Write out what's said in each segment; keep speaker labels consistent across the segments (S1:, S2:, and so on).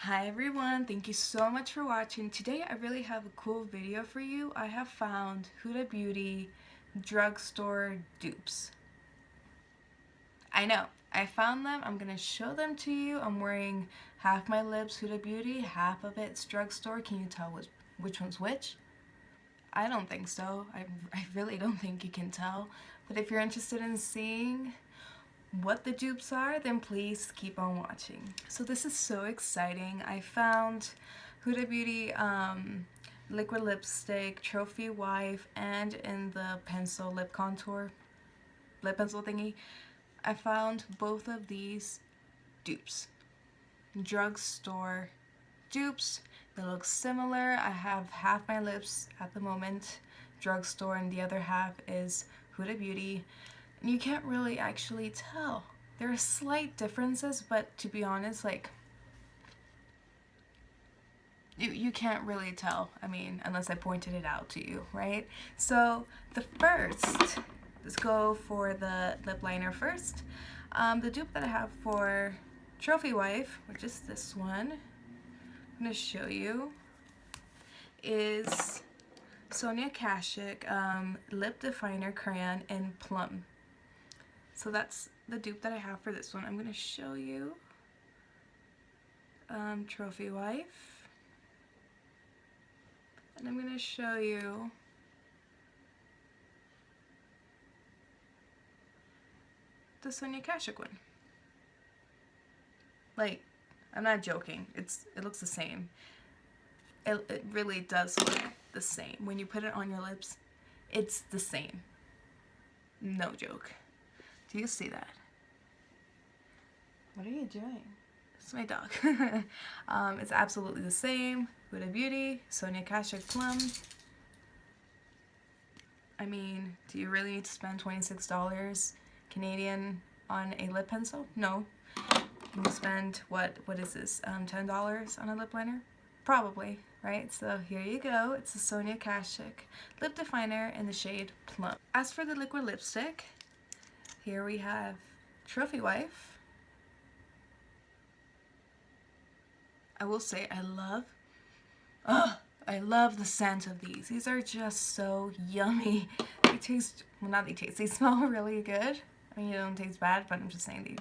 S1: Hi everyone, thank you so much for watching. Today I really have a cool video for you. I have found Huda Beauty drugstore dupes. I know, I found them. I'm gonna show them to you. I'm wearing half my lips Huda Beauty, half of it's drugstore. Can you tell which one's which? I don't think so. I really don't think you can tell. But if you're interested in seeing what the dupes are, then please keep on watching. So this is so exciting. I found Huda Beauty liquid lipstick, trophy wife, and in the pencil lip contour, lip pencil thingy, I found both of these dupes. Drugstore dupes. They look similar. I have half my lips at the moment, drugstore, and the other half is Huda Beauty. You can't really actually tell. There are slight differences, but to be honest, like, you can't really tell. I mean, unless I pointed it out to you, right? So the first, let's go for the lip liner first. The dupe that I have for Trophy Wife, which is this one, I'm going to show you, is Sonia Kashuk Lip Definer Crayon in Plum. So that's the dupe that I have for this one. I'm going to show you Trophy Wife. And I'm going to show you the Sonia Kashuk one. Like, I'm not joking. It looks the same. It really does look the same. When you put it on your lips, it's the same. No joke. Do you see that? What are you doing? It's my dog. It's absolutely the same. Huda Beauty, Sonia Kashuk Plum. I mean, do you really need to spend $26 Canadian on a lip pencil? No. You spend, what is this, $10 on a lip liner? Probably, right? So here you go. It's the Sonia Kashuk Lip Definer in the shade Plum. As for the liquid lipstick, here we have Trophy Wife. I will say I love the scent of these. These are just so yummy. They taste, well, not they taste, they smell really good. I mean, they don't taste bad, but I'm just saying they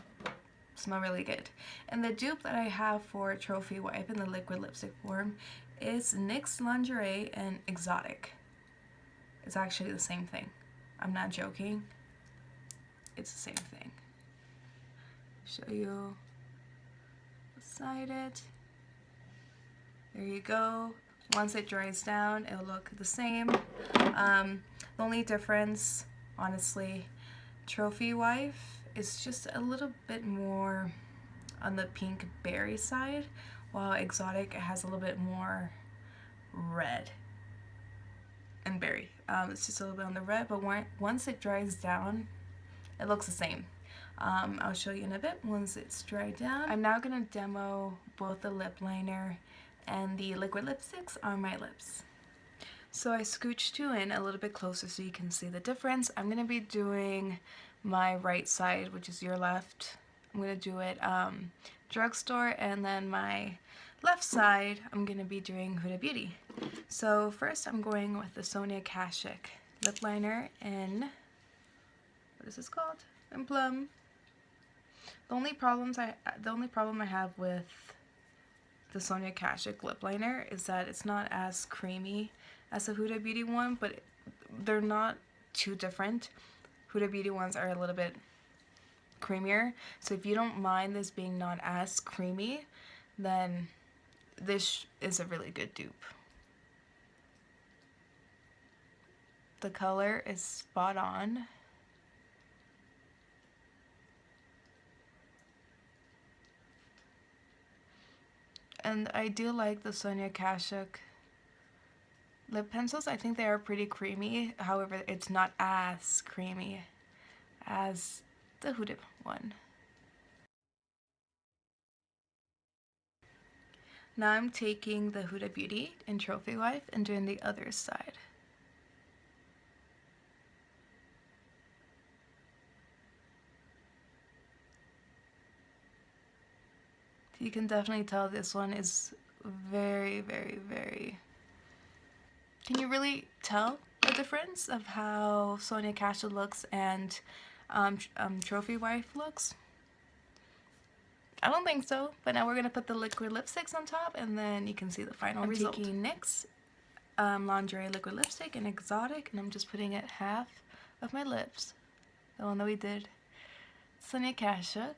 S1: smell really good. And the dupe that I have for Trophy Wife in the liquid lipstick form is NYX Lingerie and Exotic. It's actually the same thing. I'm not joking. It's the same thing. Show you beside it. There you go. Once it dries down, it'll look the same. The only difference, honestly, Trophy Wife is just a little bit more on the pink berry side, while Exotic has a little bit more red and berry. It's just a little bit on the red, but once it dries down, it looks the same. I'll show you in a bit once it's dried down. I'm now going to demo both the lip liner and the liquid lipsticks on my lips. So I scooched you in a little bit closer so you can see the difference. I'm going to be doing my right side, which is your left. I'm going to do it drugstore, and then my left side I'm going to be doing Huda Beauty. So first I'm going with the Sonia Kashuk lip liner in, what is this called? In Plum. The only problem I have with the Sonia Kashuk lip liner is that it's not as creamy as the Huda Beauty one, but they're not too different. Huda Beauty ones are a little bit creamier, so if you don't mind this being not as creamy, then this is a really good dupe. The color is spot on. And I do like the Sonia Kashuk lip pencils. I think they are pretty creamy. However, it's not as creamy as the Huda one. Now I'm taking the Huda Beauty in Trophy Wife and doing the other side. Do You can definitely tell this one is very, very, very... Can you really tell a difference of how Sonia Kashuk looks and Trophy Wife looks? I don't think so, but now we're going to put the liquid lipsticks on top and then you can see the final result. I'm taking NYX Lingerie liquid lipstick in Exotic, and I'm just putting it half of my lips, the one that we did Sonia Kashuk.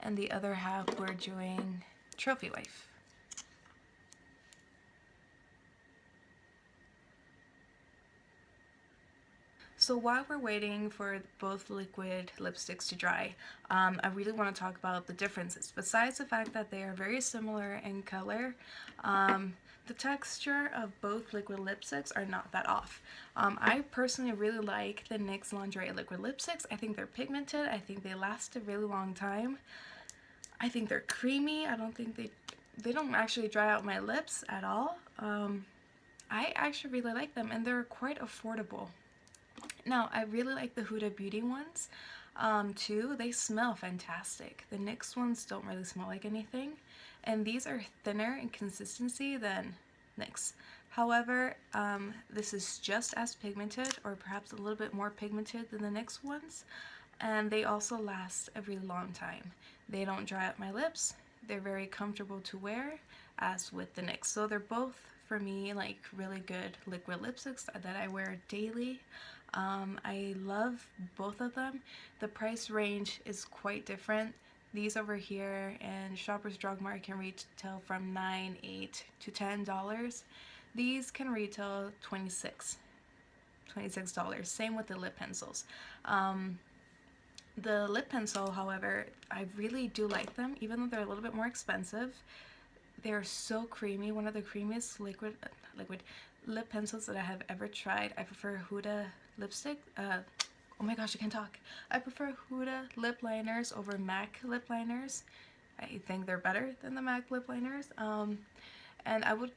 S1: And the other half we're doing Trophy Wife. So while we're waiting for both liquid lipsticks to dry, I really want to talk about the differences. Besides the fact that they are very similar in color, the texture of both liquid lipsticks are not that off. I personally really like the NYX Lingerie liquid lipsticks. I think they're pigmented. I think they last a really long time. I think they're creamy. I don't think they don't actually dry out my lips at all. I actually really like them, and they're quite affordable. Now, I really like the Huda Beauty ones too. They smell fantastic. The NYX ones don't really smell like anything, and these are thinner in consistency than NYX. However, this is just as pigmented, or perhaps a little bit more pigmented than the NYX ones, and they also last a really long time. They don't dry up my lips. They're very comfortable to wear, as with the NYX. So they're both, for me, like really good liquid lipsticks that I wear daily. I love both of them. The price range is quite different. These over here in Shoppers Drug Mart can retail from $9, $8 to $10. These can retail $26. Same with the lip pencils. The lip pencil, however, I really do like them, even though they're a little bit more expensive. They're so creamy. One of the creamiest liquid lip pencils that I have ever tried. I prefer Huda lipstick. Oh my gosh, I can't talk. I prefer Huda lip liners over MAC lip liners. I think they're better than the MAC lip liners. And I would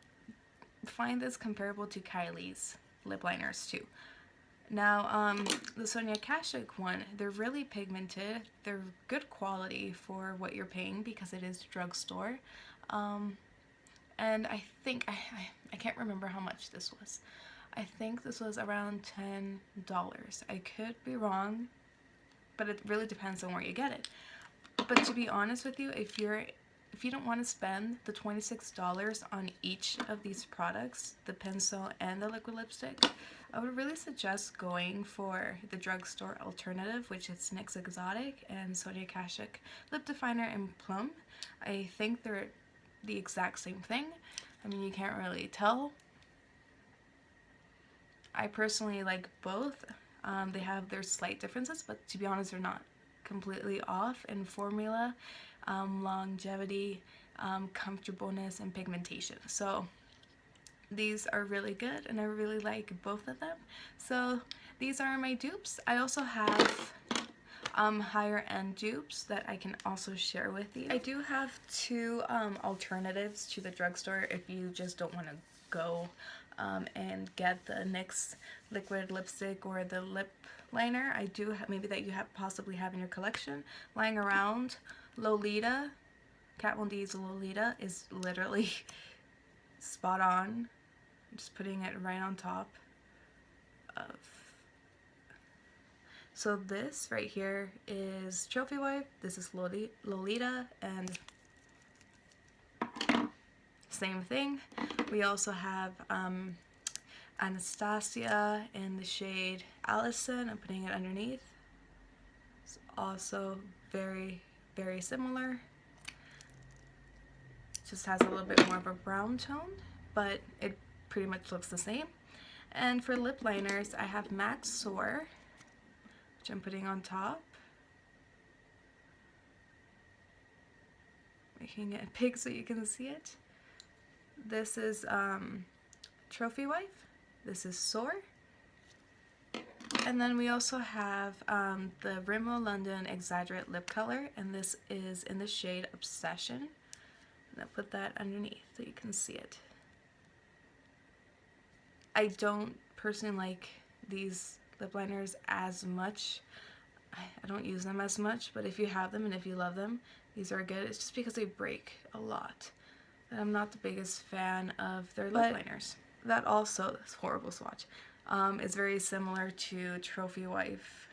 S1: find this comparable to Kylie's lip liners too. Now, the Sonia Kashuk one, they're really pigmented. They're good quality for what you're paying because it is drugstore. And I think, I can't remember how much this was. I think this was around $10. I could be wrong, but it really depends on where you get it. But to be honest with you, if you don't want to spend the $26 on each of these products, the pencil and the liquid lipstick, I would really suggest going for the drugstore alternative, which is NYX Exotic and Sonia Kashuk Lip Definer in Plum. I think they're the exact same thing. I mean, you can't really tell. I personally like both. They have their slight differences, but to be honest, they're not completely off in formula, longevity, comfortableness, and pigmentation. So these are really good, and I really like both of them. So these are my dupes. I also have higher end dupes that I can also share with you. I do have two alternatives to the drugstore if you just don't want to go and get the NYX liquid lipstick or the lip liner. I do have, maybe that you have possibly have in your collection lying around. Lolita, Kat Von D's Lolita is literally spot on. I'm just putting it right on top of. So this right here is Trophy Wife. This is Lolita, and same thing. We also have Anastasia in the shade Allison. I'm putting it underneath. It's also very, very similar. Just has a little bit more of a brown tone, but it pretty much looks the same. And for lip liners, I have MAC Soar, which I'm putting on top. Making it big so you can see it. This is Trophy Wife. This is Soar. And then we also have the Rimmel London Exaggerate Lip Color, and this is in the shade Obsession. I'm gonna put that underneath so you can see it. I don't personally like these lip liners as much. I don't use them as much, but if you have them and if you love them, these are good. It's just because they break a lot. And I'm not the biggest fan of their lip liners. That also, this horrible swatch, is very similar to Trophy Wife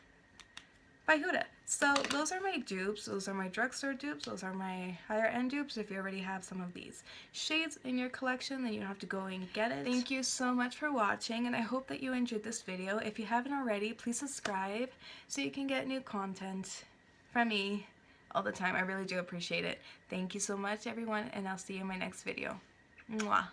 S1: by Huda. So those are my dupes. Those are my drugstore dupes. Those are my higher end dupes if you already have some of these shades in your collection, then you don't have to go and get it. Thank you so much for watching, and I hope that you enjoyed this video. If you haven't already, please subscribe so you can get new content from me all the time. I really do appreciate it. Thank you so much, everyone, and I'll see you in my next video. Mwah.